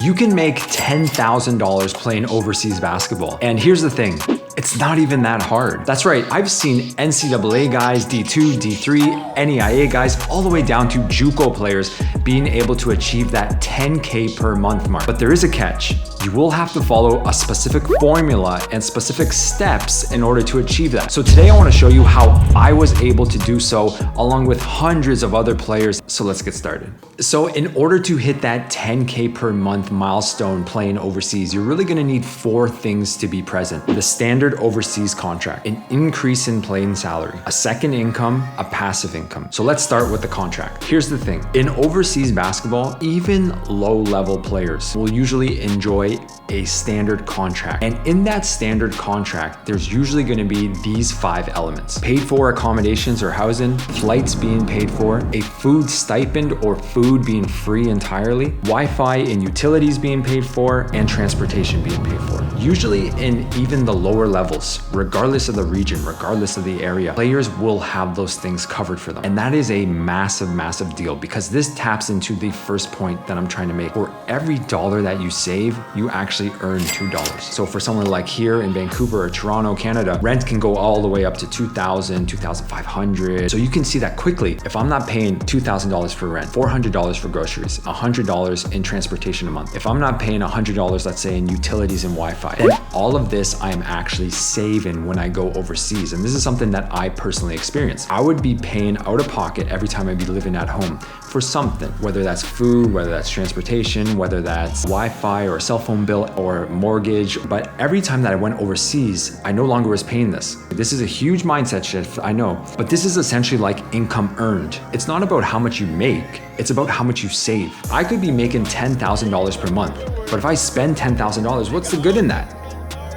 You can make $10,000 playing overseas basketball. And here's the thing, it's not even that hard. That's right, I've seen NCAA guys, D2, D3, NEIA guys, all the way down to JUCO players being able to achieve that 10K per month mark. But there is a catch. You will have to follow a specific formula and specific steps in order to achieve that. So today I want to show you how I was able to do so along with hundreds of other players. So let's get started. So in order to hit that 10K per month milestone playing overseas, you're really going to need 4 things to be present. The standard overseas contract, an increase in playing salary, a second income, a passive income. So let's start with the contract. Here's the thing. In overseas basketball, even low-level players will usually enjoy a standard contract. And in that standard contract, there's usually going to be these 5 elements. Paid for accommodations or housing, flights being paid for, a food stipend or food being free entirely, Wi-Fi and utilities being paid for, and transportation being paid for. Usually in even the lower levels, regardless of the region, regardless of the area, players will have those things covered for them. And that is a massive, massive deal because this taps into the first point that I'm trying to make. For every dollar that you save, you actually earn $2. So for someone like here in Vancouver or Toronto, Canada, rent can go all the way up to $2,000, $2,500. So you can see that quickly. If I'm not paying $2,000 for rent, $400 for groceries, $100 in transportation a month, if I'm not paying $100, let's say in utilities and Wi-Fi, then all of this I am actually saving when I go overseas. And this is something that I personally experienced. I would be paying out of pocket every time I'd be living at home for something, whether that's food, whether that's transportation, whether that's Wi-Fi or a cell phone bill or mortgage. But every time that I went overseas, I no longer was paying this. This is a huge mindset shift, I know, but this is essentially like income earned. It's not about how much you make, it's about how much you save. I could be making $10,000 per month, but if I spend $10,000, what's the good in that?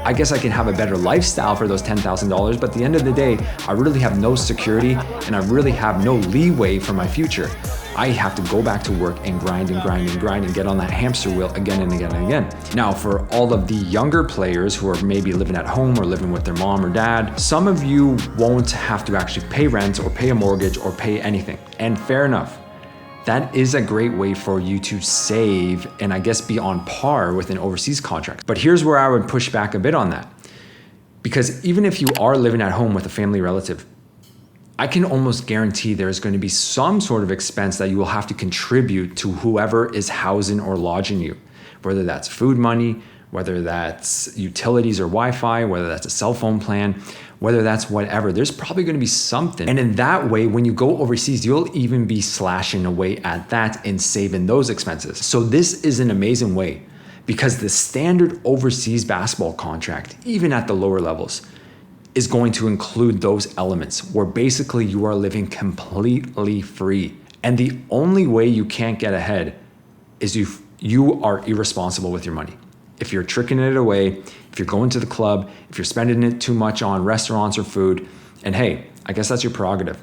I guess I can have a better lifestyle for those $10,000, but at the end of the day, I really have no security and I really have no leeway for my future. I have to go back to work and grind and grind and grind and get on that hamster wheel again and again and again. Now, for all of the younger players who are maybe living at home or living with their mom or dad, some of you won't have to actually pay rent or pay a mortgage or pay anything. And fair enough. That is a great way for you to save and I guess be on par with an overseas contract. But here's where I would push back a bit on that. Because even if you are living at home with a family relative, I can almost guarantee there's going to be some sort of expense that you will have to contribute to whoever is housing or lodging you, whether that's food money, whether that's utilities or Wi-Fi, whether that's a cell phone plan, whether that's whatever, there's probably going to be something. And in that way, when you go overseas, you'll even be slashing away at that and saving those expenses. So this is an amazing way because the standard overseas basketball contract, even at the lower levels, is going to include those elements where basically you are living completely free. And the only way you can't get ahead is you are irresponsible with your money. If you're tricking it away, if you're going to the club, if you're spending it too much on restaurants or food, and hey, I guess that's your prerogative.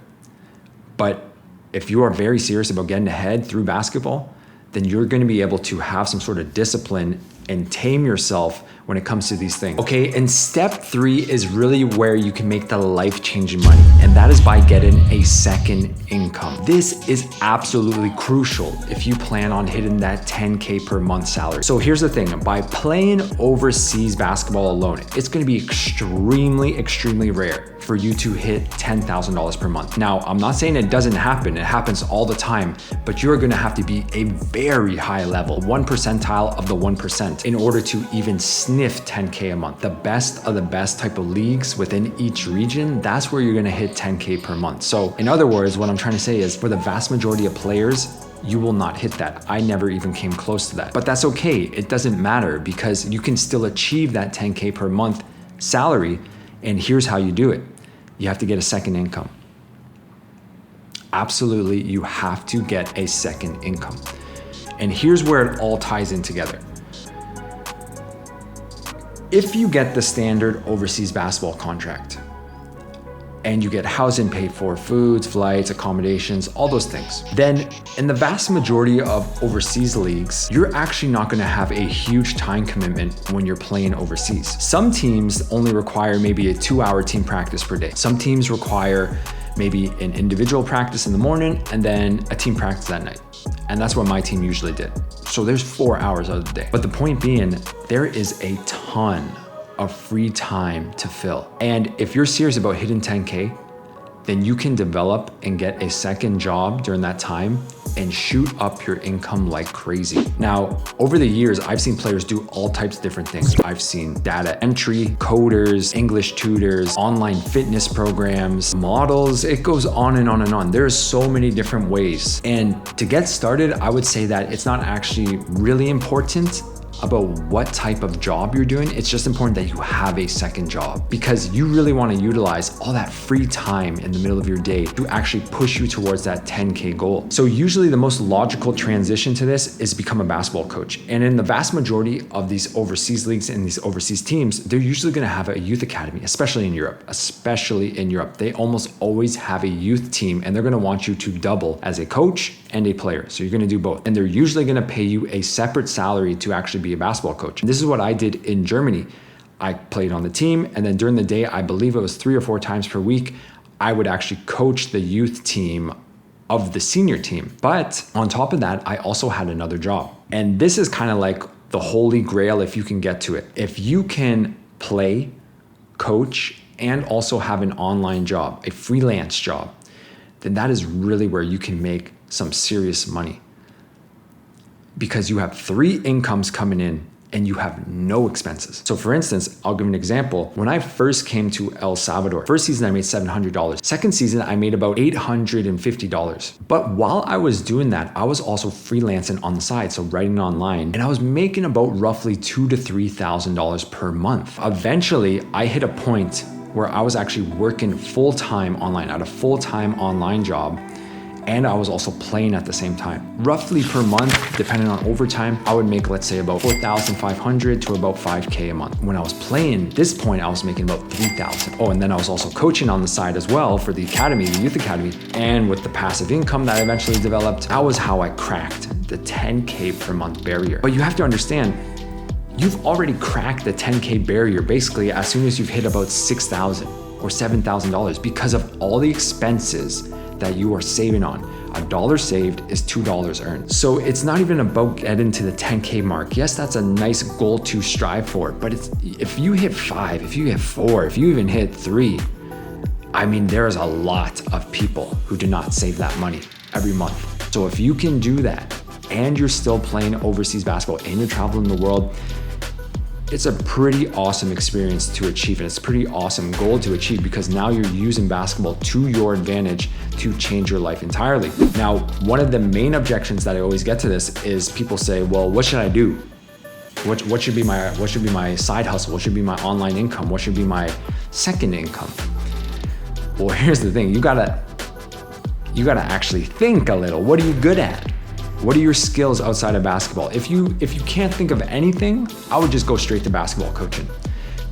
But if you are very serious about getting ahead through basketball, then you're going to be able to have some sort of discipline and tame yourself when it comes to these things. Okay, and step 3 is really where you can make the life-changing money, and that is by getting a second income. This is absolutely crucial if you plan on hitting that 10K per month salary. So here's the thing, by playing overseas basketball alone, it's gonna be extremely, extremely rare for you to hit $10,000 per month. Now, I'm not saying it doesn't happen, it happens all the time, but you're gonna have to be a very high level, 1 percentile of the 1% in order to even sniff 10K a month. The best of the best type of leagues within each region, that's where you're gonna hit 10K per month. So in other words, what I'm trying to say is for the vast majority of players, you will not hit that. I never even came close to that, but that's okay. It doesn't matter because you can still achieve that 10K per month salary. And here's how you do it. You have to get a second income. Absolutely, you have to get a second income. And here's where it all ties in together. If you get the standard overseas basketball contract and you get housing paid for, foods, flights, accommodations, all those things, then in the vast majority of overseas leagues, you're actually not gonna have a huge time commitment when you're playing overseas. Some teams only require maybe a 2-hour team practice per day. Some teams require maybe an individual practice in the morning and then a team practice at night. And that's what my team usually did. So there's 4 hours of the day. But the point being, there is a ton of free time to fill. And if you're serious about hitting 10K, then you can develop and get a second job during that time and shoot up your income like crazy. Now, over the years, I've seen players do all types of different things. I've seen data entry, coders, English tutors, online fitness programs, models. It goes on and on and on. There's so many different ways. And to get started, I would say that it's not actually really important about what type of job you're doing. It's just important that you have a second job, because you really want to utilize all that free time in the middle of your day to actually push you towards that 10K goal. So usually the most logical transition to this is become a basketball coach. And in the vast majority of these overseas leagues and these overseas teams, they're usually going to have a youth academy, especially in Europe. They almost always have a youth team, and they're going to want you to double as a coach and a player. So you're going to do both. And they're usually going to pay you a separate salary to actually be a basketball coach. And this is what I did in Germany. I played on the team, and then during the day, I believe it was 3 or 4 times per week, I would actually coach the youth team of the senior team. But on top of that, I also had another job. And this is kind of like the holy grail if you can get to it. If you can play, coach, and also have an online job, a freelance job, then that is really where you can make some serious money, because you have 3 incomes coming in and you have no expenses. So for instance, I'll give an example. When I first came to El Salvador, first season I made $700. Second season I made about $850. But while I was doing that, I was also freelancing on the side, so writing online, and I was making about roughly $2,000 to $3,000 per month. Eventually, I hit a point where I was actually working full-time online at a full-time online job, and I was also playing at the same time. Roughly per month, depending on overtime, I would make, let's say, about $4,500 to about $5K a month. When I was playing, this point, I was making about $3,000. Oh, and then I was also coaching on the side as well for the academy, the youth academy. And with the passive income that I eventually developed, that was how I cracked the 10K per month barrier. But you have to understand, you've already cracked the 10K barrier basically as soon as you've hit about $6,000 or $7,000 because of all the expenses that you are saving on. $1 saved is $2 earned. So it's not even about getting to the 10K mark. Yes, that's a nice goal to strive for, but if you hit 5, if you hit 4, if you even hit 3, I mean, there is a lot of people who do not save that money every month. So if you can do that and you're still playing overseas basketball and you're traveling the world, it's a pretty awesome experience to achieve, and it's a pretty awesome goal to achieve, because now you're using basketball to your advantage to change your life entirely. Now, one of the main objections that I always get to this is people say, well, what should I do? What should be my side hustle? What should be my online income? What should be my second income? Well, here's the thing. You gotta actually think a little. What are you good at? What are your skills outside of basketball? If you can't think of anything, I would just go straight to basketball coaching.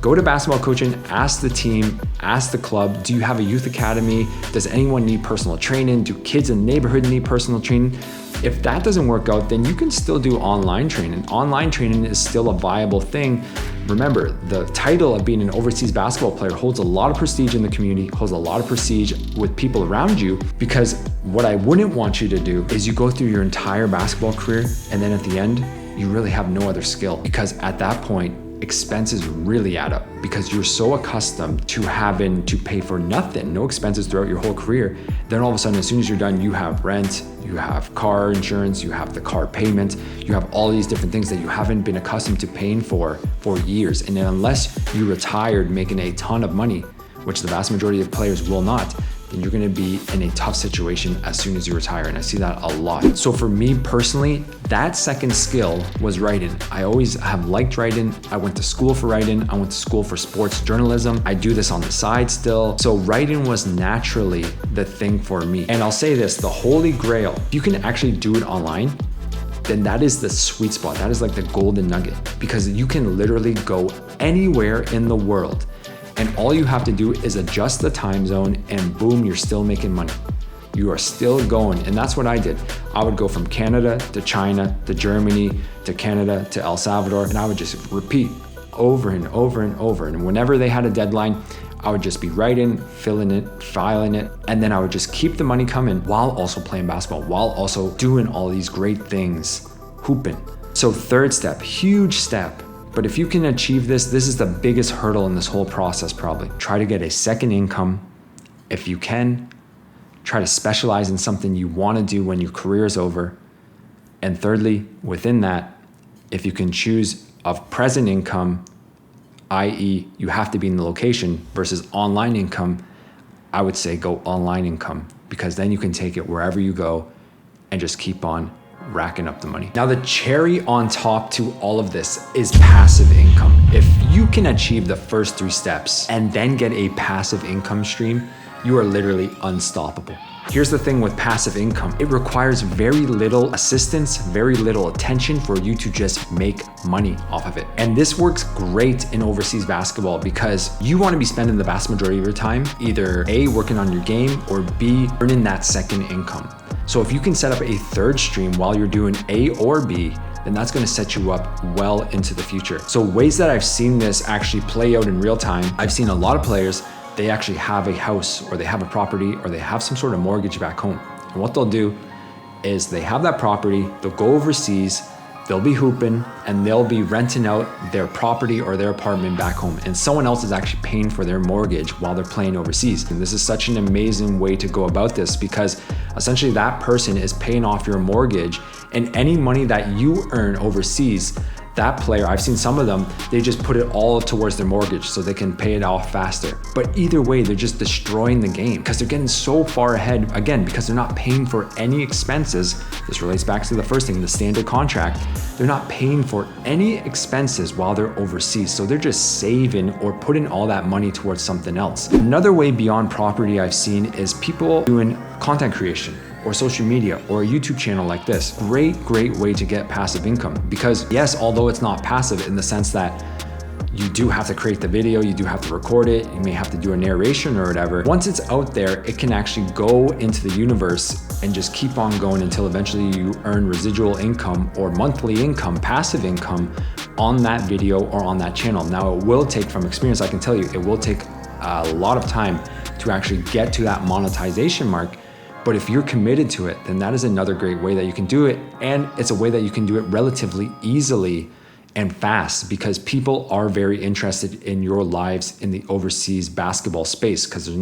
Go to basketball coaching, ask the team, ask the club, do you have a youth academy? Does anyone need personal training? Do kids in the neighborhood need personal training? If that doesn't work out, then you can still do online training. Online training is still a viable thing. Remember, the title of being an overseas basketball player holds a lot of prestige in the community, holds a lot of prestige with people around you, because what I wouldn't want you to do is you go through your entire basketball career and then at the end, you really have no other skill, because at that point, expenses really add up, because you're so accustomed to having to pay for nothing, no expenses throughout your whole career. Then all of a sudden, as soon as you're done, you have rent, you have car insurance, you have the car payment, you have all these different things that you haven't been accustomed to paying for years. And then unless you retired making a ton of money, which the vast majority of players will not, then you're gonna be in a tough situation as soon as you retire. And I see that a lot. So for me personally, that second skill was writing. I always have liked writing. I went to school for writing. I went to school for sports journalism. I do this on the side still. So writing was naturally the thing for me. And I'll say this, the holy grail, if you can actually do it online, then that is the sweet spot. That is like the golden nugget, because you can literally go anywhere in the world. And all you have to do is adjust the time zone and boom, you're still making money. You are still going. And that's what I did. I would go from Canada to China to Germany to Canada to El Salvador, and I would just repeat over and over and over. And whenever they had a deadline, I would just be writing, filling it, filing it, and then I would just keep the money coming while also playing basketball, while also doing all these great things, hooping. So third step, huge step. But if you can achieve this is the biggest hurdle in this whole process probably. Try to get a second income. If you can, try to specialize in something you want to do when your career is over. And thirdly, within that, if you can choose of present income, i.e. you have to be in the location, versus online income, I would say go online income, because then you can take it wherever you go and just keep on racking up the money. Now, the cherry on top to all of this is passive income. If you can achieve the first 3 steps and then get a passive income stream, you are literally unstoppable. Here's the thing with passive income. It requires very little assistance, very little attention for you to just make money off of it. And this works great in overseas basketball because you want to be spending the vast majority of your time either A, working on your game, or B, earning that second income. So if you can set up a third stream while you're doing A or B, then that's going to set you up well into the future. So ways that I've seen this actually play out in real time, I've seen a lot of players, they actually have a house or they have a property or they have some sort of mortgage back home. And what they'll do is they have that property, they'll go overseas, they'll be hooping, and they'll be renting out their property or their apartment back home. And someone else is actually paying for their mortgage while they're playing overseas. And this is such an amazing way to go about this because essentially that person is paying off your mortgage, and any money that you earn overseas, that player, I've seen some of them, they just put it all towards their mortgage so they can pay it off faster. But either way, they're just destroying the game because they're getting so far ahead, again, because they're not paying for any expenses. This relates back to the first thing, the standard contract. They're not paying for any expenses while they're overseas. So they're just saving or putting all that money towards something else. Another way beyond property I've seen is people doing content creation, or social media, or a YouTube channel like this. Great way to get passive income. Because yes, although it's not passive in the sense that you do have to create the video, you do have to record it, you may have to do a narration or whatever. Once it's out there, it can actually go into the universe and just keep on going until eventually you earn residual income or monthly income, passive income on that video or on that channel. Now it will take, from experience, I can tell you, it will take a lot of time to actually get to that monetization mark. But if you're committed to it, then that is another great way that you can do it. And it's a way that you can do it relatively easily and fast because people are very interested in your lives in the overseas basketball space because there's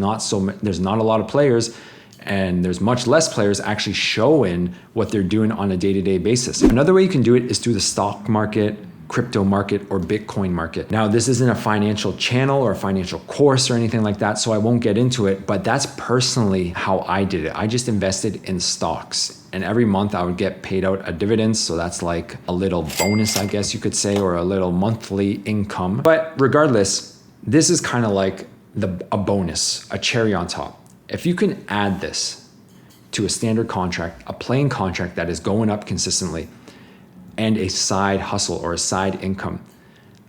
not a lot of players, and there's much less players actually showing what they're doing on a day-to-day basis. Another way you can do it is through the stock market, crypto market, or Bitcoin market. Now, this isn't a financial channel or a financial course or anything like that, so I won't get into it, but that's personally how I did it. I just invested in stocks, and every month I would get paid out a dividend, so that's like a little bonus, I guess you could say, or a little monthly income. But regardless, this is kind of like a bonus, a cherry on top. If you can add this to a standard contract, a plain contract that is going up consistently, and a side hustle or a side income,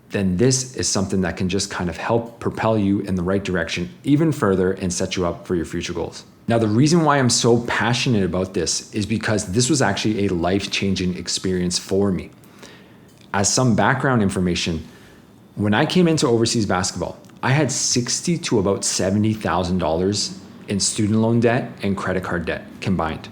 then this is something that can just kind of help propel you in the right direction even further and set you up for your future goals. Now, the reason why I'm so passionate about this is because this was actually a life-changing experience for me. As some background information, when I came into overseas basketball, I had $60,000 to about $70,000 in student loan debt and credit card debt combined.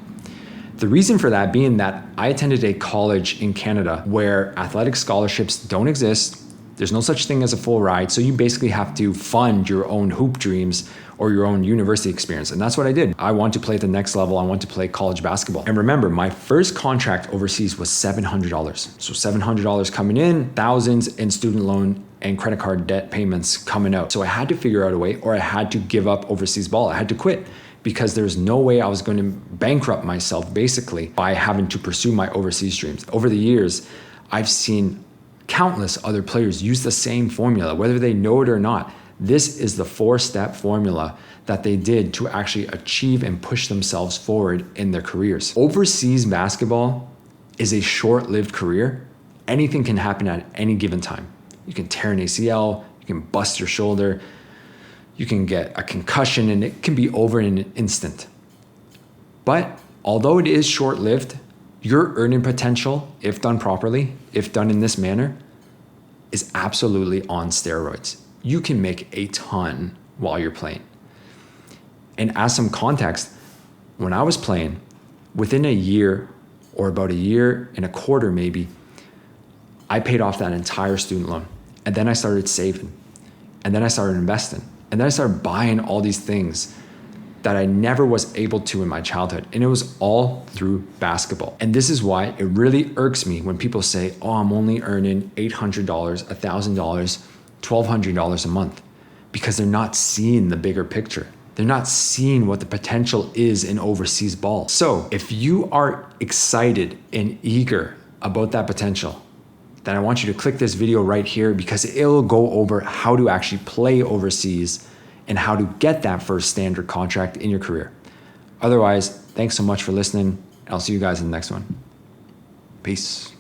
The reason for that being that I attended a college in Canada where athletic scholarships don't exist. There's no such thing as a full ride. So you basically have to fund your own hoop dreams or your own university experience. And that's what I did. I want to play at the next level. I want to play college basketball. And remember, my first contract overseas was $700. So $700 coming in, thousands in student loan and credit card debt payments coming out. So I had to figure out a way, or I had to give up overseas ball. I had to quit, because there's no way I was going to bankrupt myself basically by having to pursue my overseas dreams. Over the years, I've seen countless other players use the same formula, whether they know it or not. This is the 4-step formula that they did to actually achieve and push themselves forward in their careers. Overseas basketball is a short-lived career. Anything can happen at any given time. You can tear an ACL, you can bust your shoulder, you can get a concussion, and it can be over in an instant. But although it is short-lived, your earning potential, if done properly, if done in this manner, is absolutely on steroids. You can make a ton while you're playing. And as some context, when I was playing, within a year or about a year and a quarter maybe, I paid off that entire student loan. And then I started saving. And then I started investing. And then I started buying all these things that I never was able to in my childhood. And it was all through basketball. And this is why it really irks me when people say, oh, I'm only earning $800, $1,000, $1,200 a month, because they're not seeing the bigger picture. They're not seeing what the potential is in overseas ball. So if you are excited and eager about that potential, then I want you to click this video right here, because it'll go over how to actually play overseas and how to get that first standard contract in your career. Otherwise, thanks so much for listening. I'll see you guys in the next one. Peace.